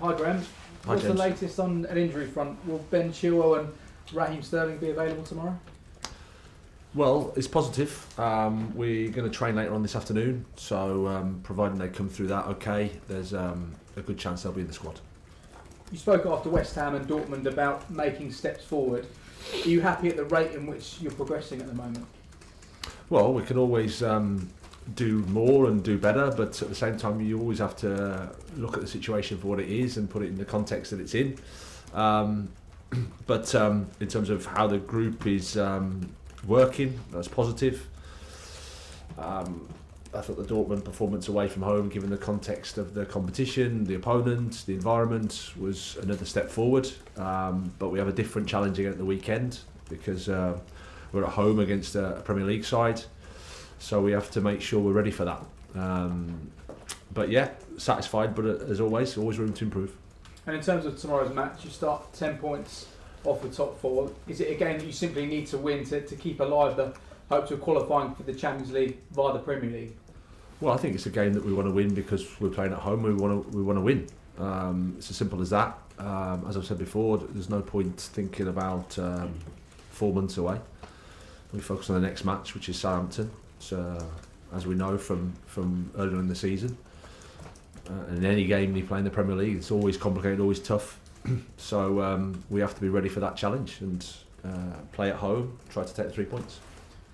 Hi Graham. Hi, What's the James. latest on an injury front? Will Ben Chilwell and Raheem Sterling be available tomorrow? Well, it's positive. We're going to train later on this afternoon, so providing they come through that okay, there's a good chance they'll be in the squad. You spoke after West Ham and Dortmund about making steps forward. Are you happy at the rate in which you're progressing at the moment? Well, we can always do more and do better, but at the same time you always have to look at the situation for what it is and put it in the context that it's in. But in terms of how the group is working, that's positive. I thought the Dortmund performance away from home, given the context of the competition, the opponent, the environment, was another step forward. But we have a different challenge again at the weekend because we're at home against a Premier League side. So we have to make sure we're ready for that. But yeah, satisfied, but as always room to improve. And in terms of tomorrow's match, you start 10 points off the top four. Is it a game that you simply need to win to keep alive the hopes of qualifying for the Champions League via the Premier League? Well, I think it's a game that we want to win because we're playing at home. We want to win. It's as simple as that. As I've said before, there's no point thinking about 4 months away. We focus on the next match, which is Southampton. So, as we know from earlier in the season, in any game you play in the Premier League, it's always complicated, always tough. So we have to be ready for that challenge and play at home, try to take the 3 points.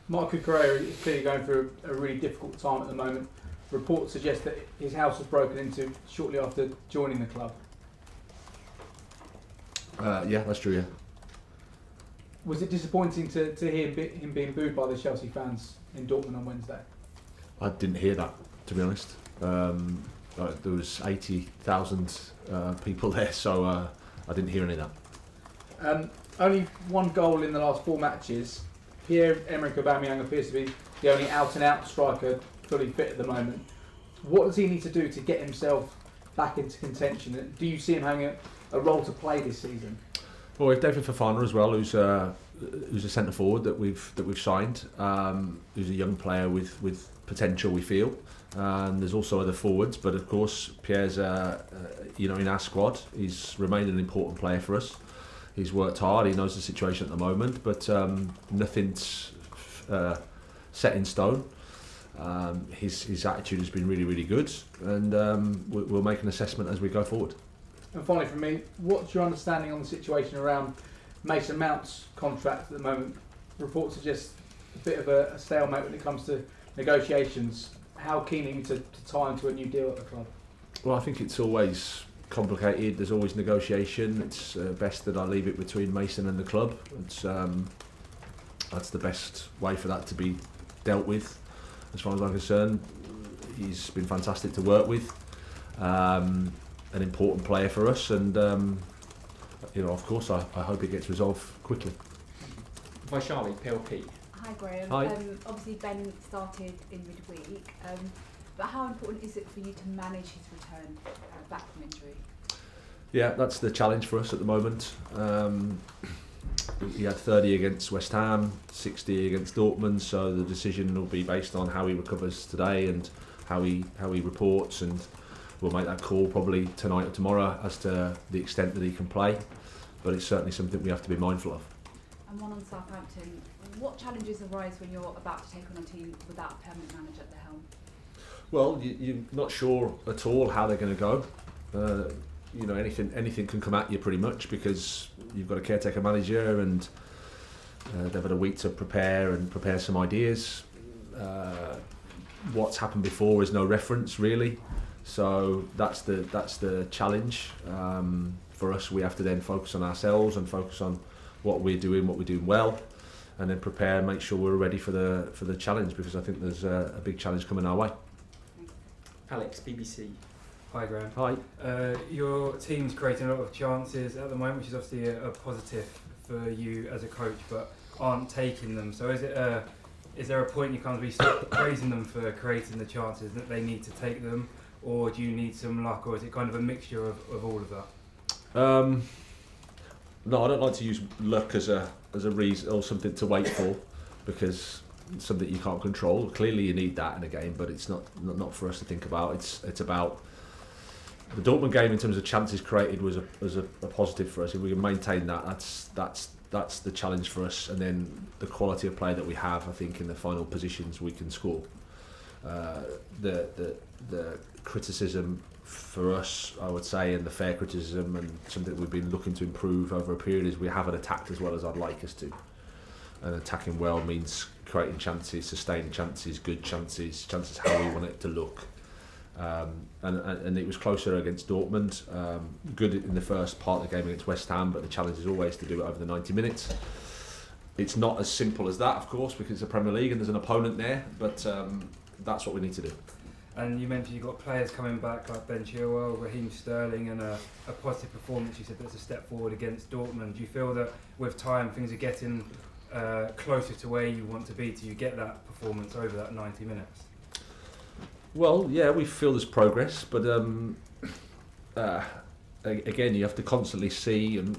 Marco Correa is clearly going through a really difficult time at the moment. Reports suggest that his house was broken into shortly after joining the club. Yeah, that's true, yeah. Was it disappointing to hear him being booed by the Chelsea fans in Dortmund on Wednesday? I didn't hear that, to be honest. There was 80,000 people there, so I didn't hear any of that. Only one goal in the last 4 matches. Pierre-Emerick Aubameyang appears to be the only out-and-out striker fully fit at the moment. What does he need to do to get himself back into contention? Do you see him having a role to play this season? Well, we have David Fofana as well, who's a centre forward that we've signed. Who's a young player with potential, we feel. And there's also other forwards, but of course Pierre's in our squad. He's remained an important player for us. He's worked hard. He knows the situation at the moment, but nothing's set in stone. His attitude has been really, really good, and we'll make an assessment as we go forward. And finally, from me, what's your understanding on the situation around Mason Mount's contract at the moment? Reports suggest a bit of a stalemate when it comes to negotiations. How keen are you to tie into a new deal at the club? Well, I think it's always complicated. There's always negotiation. It's best that I leave it between Mason and the club. That's the best way for that to be dealt with. As far as I'm concerned, he's been fantastic to work with. An important player for us, and of course, I hope it gets resolved quickly. Vaishali, PLP. Hi Graham. Hi. Obviously Ben started in midweek, but how important is it for you to manage his return back from injury? Yeah, that's the challenge for us at the moment. He had 30 against West Ham, 60 against Dortmund, so the decision will be based on how he recovers today and how he reports, and we'll make that call probably tonight or tomorrow as to the extent that he can play. But it's certainly something we have to be mindful of. And one on Southampton. What challenges arise when you're about to take on a team without a permanent manager at the helm? Well, you're not sure at all how they're going to go. Anything can come at you pretty much because you've got a caretaker manager and they've had a week to prepare some ideas. What's happened before is no reference really, so that's the challenge for us. We have to then focus on ourselves and focus on what we're doing well, and then prepare and make sure we're ready for the challenge, because I think there's a big challenge coming our way. Alex, BBC. Hi Graham. Hi. Your team's creating a lot of chances at the moment, which is obviously a positive for you as a coach, but aren't taking them. So is there a point you can't be praising them for creating the chances that they need to take them, or do you need some luck, or is it kind of a mixture of all of that? No, I don't like to use luck as a reason or something to wait for, because it's something you can't control. Clearly you need that in a game, but it's not for us to think about. It's about the Dortmund game in terms of chances created was a positive for us. If we can maintain that, that's the challenge for us. And then the quality of play that we have, I think, in the final positions we can score. The criticism for us, I would say, and the fair criticism and something we've been looking to improve over a period is we haven't attacked as well as I'd like us to. And attacking well means creating chances, sustaining chances, good chances how we want it to look. And it was closer against Dortmund. Good in the first part of the game against West Ham, but the challenge is always to do it over the 90 minutes. It's not as simple as that, of course, because it's the Premier League and there's an opponent there, but that's what we need to do. And you mentioned you've got players coming back like Ben Chilwell, Raheem Sterling, and a positive performance. You said that's a step forward against Dortmund. Do you feel that with time things are getting closer to where you want to be till you get that performance over that 90 minutes? Well, yeah, we feel there's progress, but again, you have to constantly see and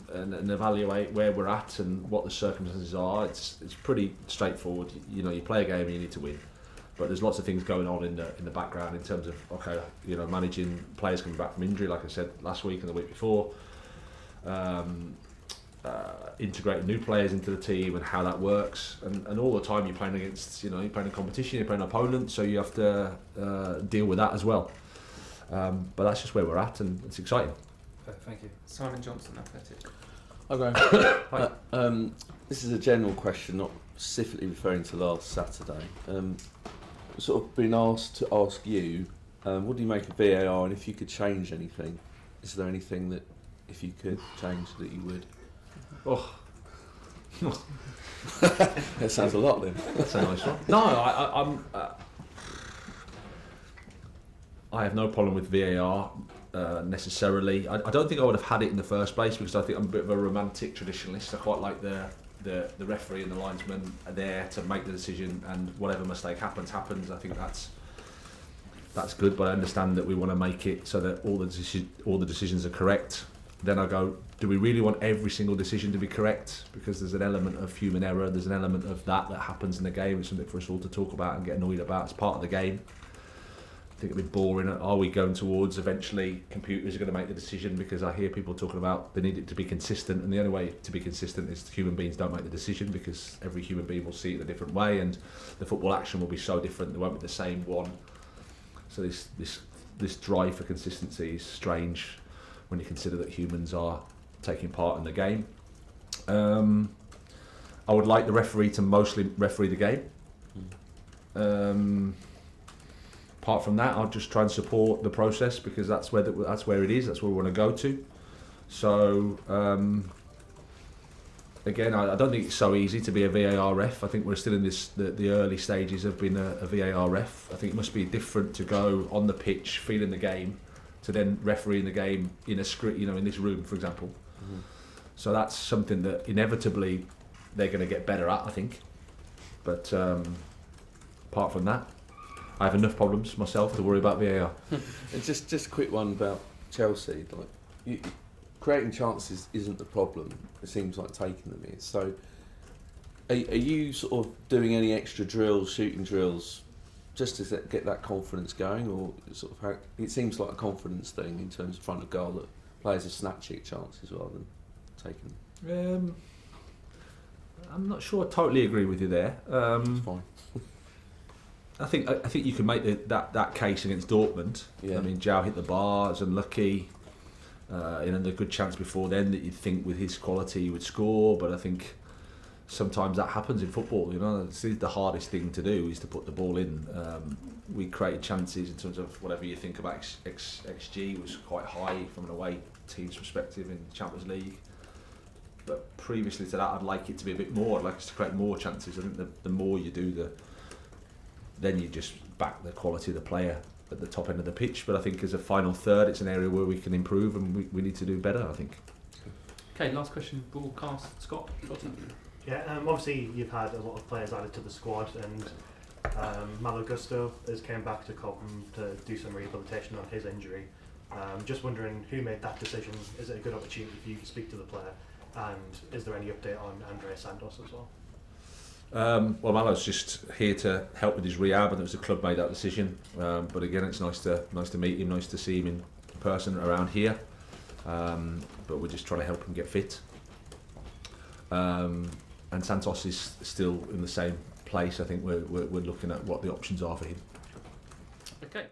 evaluate where we're at and what the circumstances are. It's pretty straightforward. You know, you play a game and you need to win, but there's lots of things going on in the background in terms of managing players coming back from injury, like I said last week and the week before. Integrating new players into the team and how that works, and all the time you're playing against, you're playing a competition, you're playing an opponent, so you have to deal with that as well. But that's just where we're at, and it's exciting. Thank you. Simon Johnson, Athletic. Okay. This is a general question, not specifically referring to last Saturday. Sort of been asked to ask you, what do you make of VAR, and if you could change anything, is there anything that if you could change that you would? Oh, that sounds a lot then. That's a nice one. No, I have no problem with VAR necessarily. I don't think I would have had it in the first place because I think I'm a bit of a romantic traditionalist. I quite like the referee and the linesman are there to make the decision, and whatever mistake happens. I think that's good, but I understand that we want to make it so that all the decisions are correct. Then I go, do we really want every single decision to be correct? Because there's an element of human error, there's an element of that happens in the game. It's something for us all to talk about and get annoyed about. It's part of the game. I think it'd be boring. Are we going towards eventually computers are going to make the decision? Because I hear people talking about they need it to be consistent, and the only way to be consistent is human beings don't make the decision, because every human being will see it a different way, and the football action will be so different. There won't be the same one. So this drive for consistency is strange when you consider that humans are taking part in the game. I would like the referee to mostly referee the game. Apart from that, I'll just try and support the process, because that's where it is. That's where we want to go to. So again, I don't think it's so easy to be a VAR ref. I think we're still in the early stages of being a VAR ref. I think it must be different to go on the pitch, feeling the game, to then refereeing the game in a script, in this room, for example. Mm-hmm. So that's something that inevitably they're going to get better at, I think. But apart from that, I have enough problems myself to worry about VAR. And just a quick one about Chelsea. Creating chances isn't the problem. It seems like taking them is. So, are you sort of doing any extra drills, shooting drills, just to get that confidence going, or sort of how, it seems like a confidence thing in terms of front of goal that players are snatching chances rather than taking them? I'm not sure I totally agree with you there. It's fine. I think you can make that case against Dortmund. Yeah. I mean, João hit the bar, was unlucky. And a good chance before then that you'd think with his quality he would score, but I think sometimes that happens in football. It's the hardest thing to do is to put the ball in. We created chances in terms of whatever you think about XG was quite high from an away team's perspective in the Champions League. But previously to that, I'd like it to be a bit more. I'd like us to create more chances. I think the more you do, then you just back the quality of the player at the top end of the pitch. But I think as a final third, it's an area where we can improve, and we need to do better, I think. Okay, last question, broadcast. Scott? Yeah, obviously you've had a lot of players added to the squad, and Malo Gusto has came back to Cobham to do some rehabilitation on his injury. Just wondering who made that decision. Is it a good opportunity for you to speak to the player, and is there any update on Andrea Santos as well? Well, Malo's just here to help with his rehab, and it was the club made that decision. But again, it's nice to meet him, nice to see him in person around here, but we're just trying to help him get fit. And Santos is still in the same place. I think we're looking at what the options are for him. Okay.